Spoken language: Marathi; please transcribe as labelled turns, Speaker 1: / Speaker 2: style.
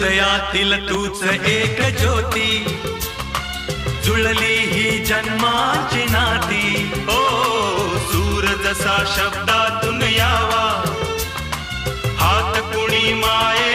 Speaker 1: हृदयातील तूच एक ज्योती, जुळली ही जन्माची नाती. ओ सूर जसा शब्दातून यावा, हात कुणी माये